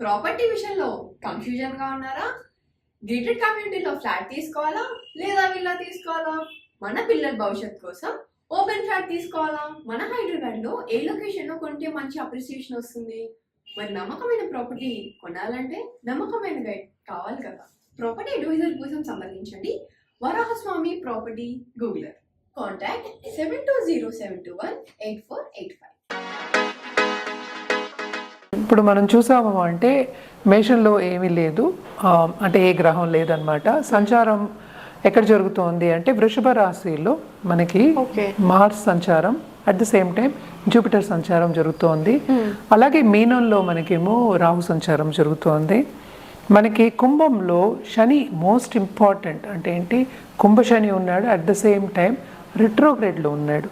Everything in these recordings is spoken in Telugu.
ప్రాపర్టీ విషయంలో కన్ఫ్యూజన్గా ఉన్నారా? గేటెడ్ కమ్యూనిటీలో ఫ్లాట్ తీసుకోవాలా లేదా విల్లా తీసుకోవాలా? మన పిల్లల భవిష్యత్ కోసం ఓపెన్ ఫ్లాట్ తీసుకోవాలా? మన హైదరాబాద్లో ఏ లొకేషన్లో కొంటే మంచి అప్రిసియేషన్ వస్తుంది? మరి నమ్మకమైన ప్రాపర్టీ కొనాలంటే నమ్మకమైన గైడ్ కావాలి కదా. ప్రాపర్టీ అడ్వైజర్ కోసం సంప్రదించండి వరాహస్వామి ప్రాపర్టీ గూగులర్. కాంటాక్ట్ 7207218485. ఇప్పుడు మనం చూసాము అంటే మేషంలో ఏమీ లేదు, అంటే ఏ గ్రహం లేదనమాట. సంచారం ఎక్కడ జరుగుతోంది అంటే వృషభ రాశిలో మనకి మార్స్ సంచారం, at the same time Jupiter సంచారం జరుగుతోంది. అలాగే మీనంలో మనకేమో రాహు సంచారం జరుగుతోంది. మనకి కుంభంలో శని మోస్ట్ ఇంపార్టెంట్ అంటే ఏంటి, కుంభ శని ఉన్నాడు, అట్ ద సేమ్ టైం రిట్రోగ్రేడ్లో ఉన్నాడు,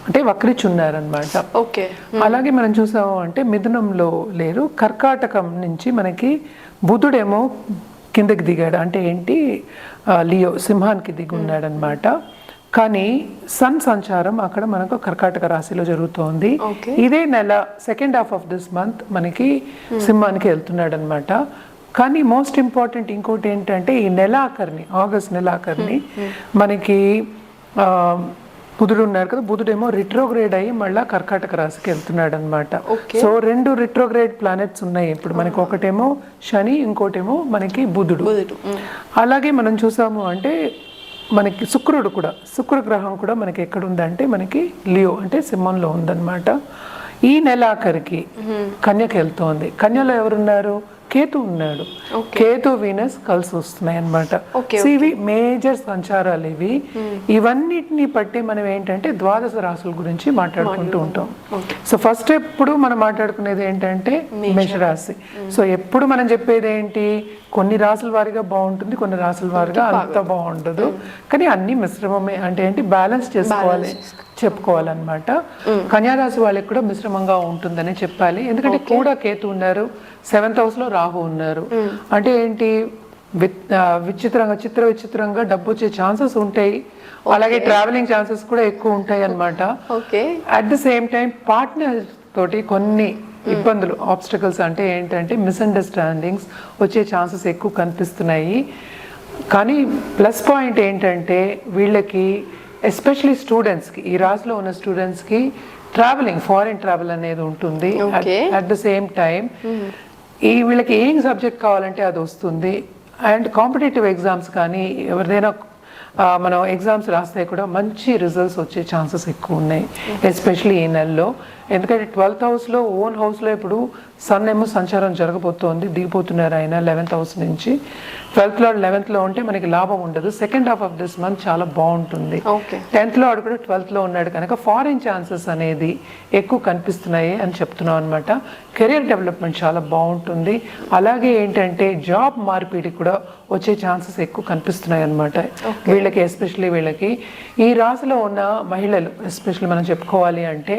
అంటే వక్రించి ఉన్నారనమాట. ఓకే. అలాగే మనం చూసాము అంటే మిథునంలో లేరు, కర్కాటకం నుంచి మనకి బుధుడేమో కిందకి దిగాడు, అంటే ఏంటి లియో సింహానికి దిగి ఉన్నాడు అనమాట. కానీ సన్ సంచారం అక్కడ మనకు కర్కాటక రాశిలో జరుగుతోంది. ఇదే నెల second half of this month మనకి సింహానికి వెళ్తున్నాడు అనమాట. కానీ మోస్ట్ ఇంపార్టెంట్ ఇంకోటి ఏంటంటే ఈ నెలాఖరిని, ఆగస్ట్ నెలాఖరిని మనకి బుధుడు ఉన్నారు కదా, బుధుడేమో రిట్రోగ్రేడ్ అయ్యి మళ్ళీ కర్కాటక రాశికి వెళ్తున్నాడు అనమాట. సో 2 రిట్రోగ్రేడ్ ప్లానెట్స్ ఉన్నాయి ఇప్పుడు మనకి, ఒకటేమో శని, ఇంకోటేమో మనకి బుధుడు. అలాగే మనం చూసాము అంటే మనకి శుక్రుడు కూడా, శుక్ర గ్రహం కూడా మనకి ఎక్కడుందంటే మనకి లియో అంటే సింహంలో ఉందన్నమాట. ఈ నెలాఖరికి కన్యకి వెళ్తోంది. కన్యలో ఎవరున్నారు? కేతు ఉన్నాడు. కేతు వీనస్ కలిసి వస్తున్నాయి అనమాట. ఇవి మేజర్ సంచారాలు ఇవి. ఇవన్నిటిని బట్టి మనం ఏంటంటే ద్వాదశ రాశుల గురించి మాట్లాడుకుంటూ ఉంటాం. సో ఫస్ట్ ఎప్పుడు మనం మాట్లాడుకునేది ఏంటంటే మేషరాశి. సో ఎప్పుడు మనం చెప్పేది ఏంటి, కొన్ని రాసుల వారిగా బాగుంటుంది, కొన్ని రాసుల వారిగా అంత బాగుండదు, కానీ అన్ని మిశ్రమమే, అంటే ఏంటి బ్యాలెన్స్ చేసుకోవాలి చెప్పుకోవాలన్నమాట. కన్యారాశి వాళ్ళకి కూడా మిశ్రమంగా ఉంటుందని చెప్పాలి, ఎందుకంటే కూడా కేతు ఉన్నారు, 7th హౌస్లో రాహు ఉన్నారు. అంటే ఏంటి విచిత్రంగా డబ్బు వచ్చే ఛాన్సెస్ ఉంటాయి, అలాగే ట్రావెలింగ్ ఛాన్సెస్ కూడా ఎక్కువ ఉంటాయి అన్నమాట. At the same time partner తోటి కొన్ని ఇబ్బందులు, ఆబ్స్టకల్స్ అంటే ఏంటంటే మిస్అండర్స్టాండింగ్స్ వచ్చే ఛాన్సెస్ ఎక్కువ కనిపిస్తున్నాయి. కానీ ప్లస్ పాయింట్ ఏంటంటే వీళ్ళకి ఎస్పెషలీ స్టూడెంట్స్కి, ఈ రాశిలో ఉన్న స్టూడెంట్స్కి ట్రావెలింగ్, ఫారిన్ ట్రావెల్ అనేది ఉంటుంది. అట్ ద సేమ్ టైం వీళ్ళకి ఏం సబ్జెక్ట్ కావాలంటే అది వస్తుంది. అండ్ కాంపిటేటివ్ ఎగ్జామ్స్ కానీ ఎవరిదైనా మనం ఎగ్జామ్స్ రాస్తే కూడా మంచి రిజల్ట్స్ వచ్చే ఛాన్సెస్ ఎక్కువ ఉన్నాయి, ఎస్పెషలీ ఈ నెలలో. ఎందుకంటే 12th హౌస్లో, ఓన్ హౌస్లో ఇప్పుడు సన్ ఏమో సంచారం జరగబోతోంది, దిగిపోతున్నారు ఆయన 11th హౌస్ నుంచి. 12th లార్డ్ 11th లో ఉంటే మనకి లాభం ఉండదు. Second half of this month చాలా బాగుంటుంది. 10th లార్డ్ కూడా 12th లో ఉన్నాడు కనుక ఫారిన్ ఛాన్సెస్ అనేది ఎక్కువ కనిపిస్తున్నాయి అని చెప్తున్నాం అనమాట. కెరియర్ డెవలప్మెంట్ చాలా బాగుంటుంది. అలాగే ఏంటంటే జాబ్ మార్పిడి కూడా వచ్చే ఛాన్సెస్ ఎక్కువ కనిపిస్తున్నాయి అనమాట వీళ్ళకి, ఎస్పెషలీ వీళ్ళకి. ఈ రాశిలో ఉన్న మహిళలు ఎస్పెషల్లీ మనం చెప్పుకోవాలి అంటే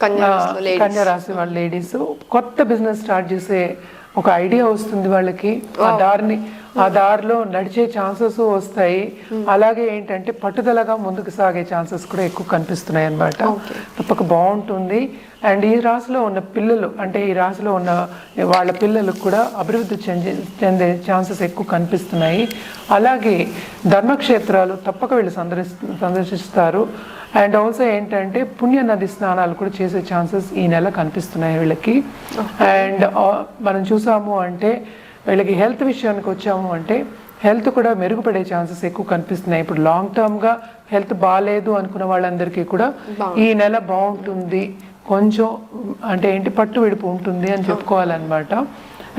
కన్యా రాశి వాళ్ళ లేడీస్ కొత్త బిజినెస్ స్టార్ట్ చేసే ఒక ఐడియా వస్తుంది వాళ్ళకి, ఆ దారిలో నడిచే ఛాన్సెస్ వస్తాయి. అలాగే ఏంటంటే పట్టుదలగా ముందుకు సాగే ఛాన్సెస్ కూడా ఎక్కువ కనిపిస్తున్నాయి అన్నమాట. తప్పక బాగుంటుంది. అండ్ ఈ రాశిలో ఉన్న పిల్లలు, అంటే ఈ రాశిలో ఉన్న వాళ్ళ పిల్లలకు కూడా అభివృద్ధి చెందే ఛాన్సెస్ ఎక్కువ కనిపిస్తున్నాయి. అలాగే ధర్మక్షేత్రాలు తప్పక వీళ్ళు సందర్శిస్తారు. అండ్ ఆల్సో ఏంటంటే పుణ్య నది స్నానాలు కూడా చేసే ఛాన్సెస్ ఈ నెల కనిపిస్తున్నాయి వీళ్ళకి. అండ్ మనం చూసాము అంటే వీళ్ళకి హెల్త్ విషయానికి వచ్చాము అంటే హెల్త్ కూడా మెరుగుపడే ఛాన్సెస్ ఎక్కువ కనిపిస్తున్నాయి. ఇప్పుడు లాంగ్ టర్మ్గా హెల్త్ బాగాలేదు అనుకున్న వాళ్ళందరికీ కూడా ఈ నెల బాగుంటుంది, కొంచెం అంటే ఏంటి పట్టు విడుపు ఉంటుంది అని చెప్పుకోవాలన్నమాట.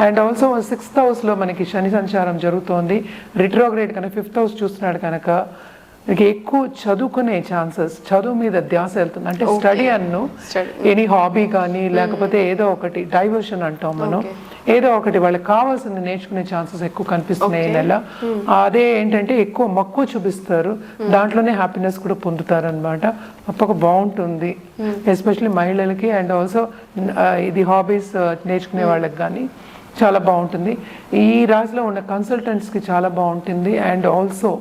అండ్ ఆల్సో 6th హౌస్లో మనకి శని సంచారం జరుగుతోంది, రిట్రోగ్రేడ్ కనుక 5th హౌస్ చూస్తున్నాడు కనుక మీకు ఎక్కువ చదువుకునే ఛాన్సెస్, చదువు మీద ధ్యాస వెళ్తుంది. అంటే స్టడీ అన్ను ఎనీ హాబీ కానీ లేకపోతే ఏదో ఒకటి డైవర్షన్ అంటాం మనం, ఏదో ఒకటి వాళ్ళకి కావాల్సింది నేర్చుకునే ఛాన్సెస్ ఎక్కువ కనిపిస్తున్నాయి ఈ నెల. అదే ఏంటంటే ఎక్కువ మక్కువ చూపిస్తారు, దాంట్లోనే హ్యాపీనెస్ కూడా పొందుతారు అనమాట. తప్పక బాగుంటుంది ఎస్పెషల్లీ మహిళలకి. అండ్ ఆల్సో ఇది హాబీస్ నేర్చుకునే వాళ్ళకి కానీ చాలా బాగుంటుంది. ఈ రాశిలో ఉన్న కన్సల్టెంట్స్కి చాలా బాగుంటుంది. అండ్ ఆల్సో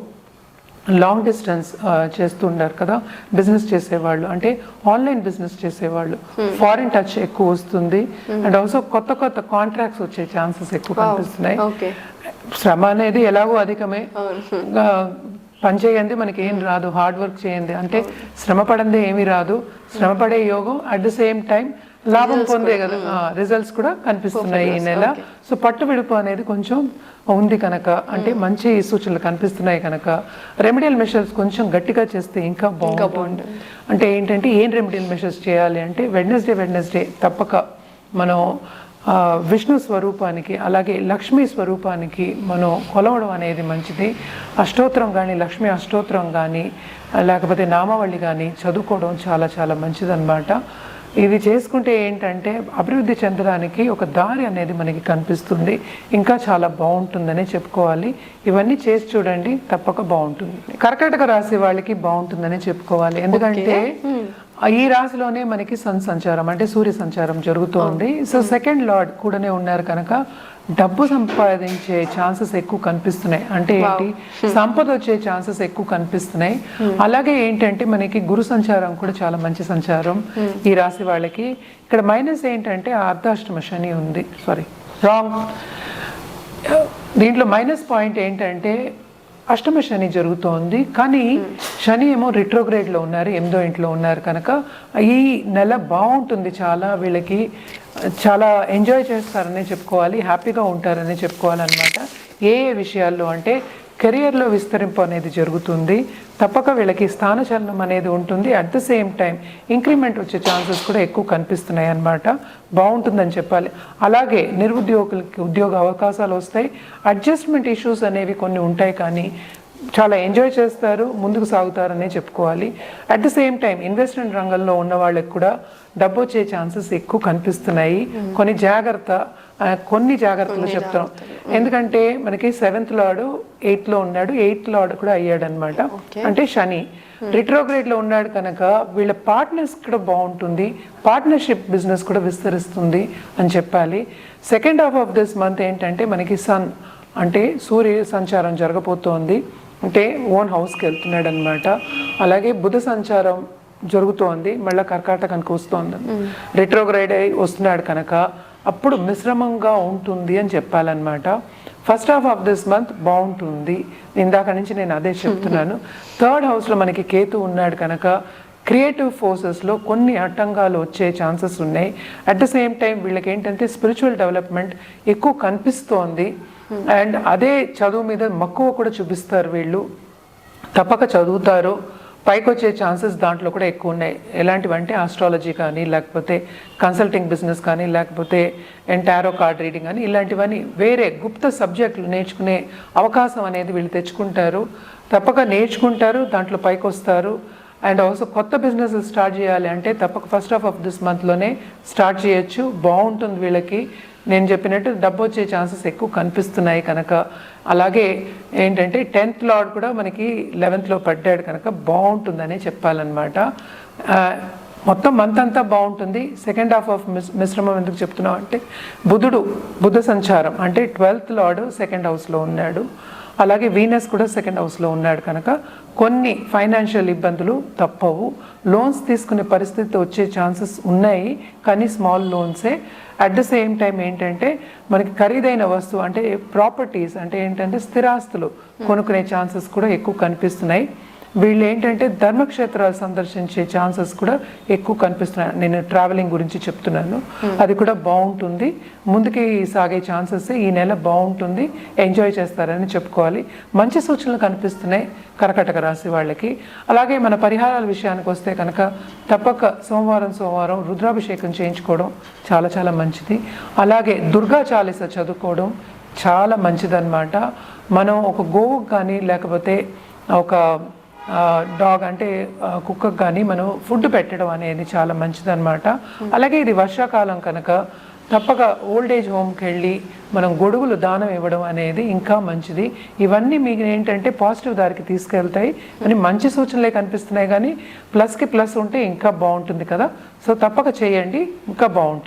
లాంగ్ డిస్టెన్స్ చేస్తుంటారు కదా బిజినెస్ చేసేవాళ్ళు, అంటే ఆన్లైన్ బిజినెస్ చేసేవాళ్ళు, ఫారిన్ టచ్ ఎక్కువ వస్తుంది. అండ్ ఆల్సో కొత్త కొత్త కాంట్రాక్ట్స్ వచ్చే ఛాన్సెస్ ఎక్కువ కనిపిస్తున్నాయి. శ్రమ అనేది ఎలాగో అధికమే, పని చేయండి మనకి ఏం రాదు, హార్డ్ వర్క్ చేయండి అంటే శ్రమ పడందే ఏమీ రాదు, శ్రమ పడే యోగం అట్ ద సేమ్ టైం లాభం పొందే కదా రిజల్ట్స్ కూడా కనిపిస్తున్నాయి ఈ నెల. సో పట్టు విడుపు అనేది కొంచెం ఉంది కనుక, అంటే మంచి సూచనలు కనిపిస్తున్నాయి కనుక రెమెడియల్ మెషర్స్ కొంచెం గట్టిగా చేస్తే ఇంకా బాగుంటుంది. అంటే ఏంటంటే ఏం రెమెడియల్ మెషర్స్ చేయాలి అంటే వెడ్నెస్డే తప్పక మనం విష్ణు స్వరూపానికి అలాగే లక్ష్మీ స్వరూపానికి మనం కొలవడం అనేది మంచిది. అష్టోత్తరం కానీ లక్ష్మీ అష్టోత్తరం కానీ లేకపోతే నామావళి కానీ చదువుకోవడం చాలా చాలా మంచిదన్నమాట. ఇది చేసుకుంటే ఏంటంటే అభివృద్ధి చెందడానికి ఒక దారి అనేది మనకి కనిపిస్తుంది, ఇంకా చాలా బాగుంటుందనే చెప్పుకోవాలి. ఇవన్నీ చేసి చూడండి, తప్పక బాగుంటుంది. కర్కాటక రాశి వాళ్ళకి బాగుంటుందని చెప్పుకోవాలి, ఎందుకంటే ఈ రాశిలోనే మనకి సన్ సంచారం అంటే సూర్య సంచారం జరుగుతుంది. సో సెకండ్ లార్డ్ కూడానే ఉన్నారు కనుక డబ్బు సంపాదించే ఛాన్సెస్ ఎక్కువ కనిపిస్తున్నాయి. అంటే ఏంటి, సంపద వచ్చే ఛాన్సెస్ ఎక్కువ కనిపిస్తున్నాయి. అలాగే ఏంటంటే మనకి గురు సంచారం కూడా చాలా మంచి సంచారం ఈ రాశి వాళ్ళకి. ఇక్కడ మైనస్ ఏంటంటే అర్ధాష్టమ శని ఉంది, రాంగ్. దీంట్లో మైనస్ పాయింట్ ఏంటంటే అష్టమ శని జరుగుతోంది, కానీ శని ఏమో రిట్రోగ్రేడ్లో ఉన్నారు, 8వ ఇంట్లో ఉన్నారు కనుక ఈ నెల బాగుంటుంది. చాలా వీళ్ళకి చాలా ఎంజాయ్ చేస్తారనే చెప్పుకోవాలి, హ్యాపీగా ఉంటారని చెప్పుకోవాలన్నమాట. ఏ విషయాల్లో అంటే కెరియర్లో విస్తరింపు అనేది జరుగుతుంది, తప్పక వీళ్ళకి స్థానచలనం అనేది ఉంటుంది. At the same time increment వచ్చే ఛాన్సెస్ కూడా ఎక్కువ కనిపిస్తున్నాయి అన్నమాట. బాగుంటుందని చెప్పాలి. అలాగే నిరుద్యోగులకి ఉద్యోగ అవకాశాలు వస్తాయి. అడ్జస్ట్మెంట్ ఇష్యూస్ అనేవి కొన్ని ఉంటాయి, కానీ చాలా ఎంజాయ్ చేస్తారు, ముందుకు సాగుతారనే చెప్పుకోవాలి. At the same time investment రంగంలో ఉన్న వాళ్ళకి కూడా డబ్బు వచ్చే ఛాన్సెస్ ఎక్కువ కనిపిస్తున్నాయి. కొన్ని జాగ్రత్తలు చెప్తాం, ఎందుకంటే మనకి 7th లార్డ్ 8లో ఉన్నాడు, 8th లార్డ్ కూడా అయ్యాడు అనమాట. అంటే శని రిట్రోగ్రేడ్ లో ఉన్నాడు కనుక వీళ్ళ పార్ట్నర్స్ కూడా బాగుంటుంది, పార్ట్నర్షిప్ బిజినెస్ కూడా విస్తరిస్తుంది అని చెప్పాలి. Second half of this month ఏంటంటే మనకి సన్ అంటే సూర్య సంచారం జరగబోతోంది, అంటే ఓన్ హౌస్కి వెళ్తున్నాడు అనమాట. అలాగే బుధ సంచారం జరుగుతోంది, మళ్ళీ కర్కాటకానికి వస్తోంది, రిట్రోగ్రేడ్ అయి వస్తున్నాడు కనుక అప్పుడు మిశ్రమంగా ఉంటుంది అని చెప్పాలన్నమాట. First half of this month బాగుంటుంది, ఇందాక నుంచి నేను అదే చెప్తున్నాను. 3rd హౌస్లో మనకి కేతు ఉన్నాడు కనుక క్రియేటివ్ ఫోర్సెస్లో కొన్ని ఆటంకాలు వచ్చే ఛాన్సెస్ ఉన్నాయి. అట్ ద సేమ్ టైం వీళ్ళకి ఏంటంటే స్పిరిచువల్ డెవలప్మెంట్ ఎక్కువ కనిపిస్తోంది. అండ్ అదే చదువు మీద మక్కువ కూడా చూపిస్తారు వీళ్ళు, తప్పక చదువుతారు, పైకి వచ్చే ఛాన్సెస్ దాంట్లో కూడా ఎక్కువ ఉన్నాయి. ఎలాంటివంటే ఆస్ట్రాలజీ కానీ, లేకపోతే కన్సల్టింగ్ బిజినెస్ కానీ, లేకపోతే టారో కార్డ్ రీడింగ్ కానీ, ఇలాంటివన్నీ వేరే గుప్త సబ్జెక్టులు నేర్చుకునే అవకాశం అనేది వీళ్ళు తెచ్చుకుంటారు, తప్పక నేర్చుకుంటారు, దాంట్లో పైకి వస్తారు. అండ్ ఆల్సో కొత్త బిజినెస్ స్టార్ట్ చేయాలి అంటే తప్పక ఫస్ట్ హాఫ్ ఆఫ్ దిస్ మంత్లోనే స్టార్ట్ చేయొచ్చు, బాగుంటుంది వీళ్ళకి. నేను చెప్పినట్టు డబ్బు వచ్చే ఛాన్సెస్ ఎక్కువ కనిపిస్తున్నాయి కనుక. అలాగే ఏంటంటే 10th లార్డ్ కూడా మనకి 11th పడ్డాడు కనుక బాగుంటుందనే చెప్పాలన్నమాట. మొత్తం మంత్ అంతా బాగుంటుంది. సెకండ్ హాఫ్ ఆఫ్ మిశ్రమం ఎందుకు చెప్తున్నాం అంటే బుధ సంచారం అంటే 12th లార్డ్ 2nd హౌస్లో ఉన్నాడు, అలాగే వీనస్ కూడా 2nd హౌస్లో ఉన్నాడు కనుక కొన్ని ఫైనాన్షియల్ ఇబ్బందులు తప్పవు. లోన్స్ తీసుకునే పరిస్థితి వచ్చే ఛాన్సెస్ ఉన్నాయి, కానీ స్మాల్ లోన్సే. అట్ ద సేమ్ టైం ఏంటంటే మనకి ఖరీదైన వస్తువు అంటే ప్రాపర్టీస్ అంటే ఏంటంటే స్థిరాస్తులు కొనుక్కునే ఛాన్సెస్ కూడా ఎక్కువ కనిపిస్తున్నాయి. వీళ్ళు ఏంటంటే ధర్మక్షేత్రాలు సందర్శించే ఛాన్సెస్ కూడా ఎక్కువ కనిపిస్తున్నాయి. నేను ట్రావెలింగ్ గురించి చెప్తున్నాను, అది కూడా బాగుంటుంది, ముందుకి సాగే ఛాన్సెస్ ఈ నెల బాగుంటుంది, ఎంజాయ్ చేస్తారని చెప్పుకోవాలి. మంచి సూచనలు కనిపిస్తున్నాయి కర్కాటక రాశి వాళ్ళకి. అలాగే మన పరిహారాల విషయానికి వస్తే కనుక తప్పక సోమవారం రుద్రాభిషేకం చేయించుకోవడం చాలా చాలా మంచిది. అలాగే దుర్గా చాలీస చదువుకోవడం చాలా మంచిదన్నమాట. మనం ఒక గోవుకు కానీ లేకపోతే ఒక డాగ్ అంటే కుక్కకు కానీ మనం ఫుడ్ పెట్టడం అనేది చాలా మంచిదన్నమాట. అలాగే ఇది వర్షాకాలం కనుక తప్పక ఓల్డ్ ఏజ్ హోమ్కి వెళ్ళి మనం గొడుగులు దానం ఇవ్వడం అనేది ఇంకా మంచిది. ఇవన్నీ మీకు ఏంటంటే పాజిటివ్ దారికి తీసుకెళ్తాయి అని మంచి సూచనలే కనిపిస్తున్నాయి, కానీ ప్లస్కి ప్లస్ ఉంటే ఇంకా బాగుంటుంది కదా. సో తప్పక చేయండి, ఇంకా బాగుంటుంది.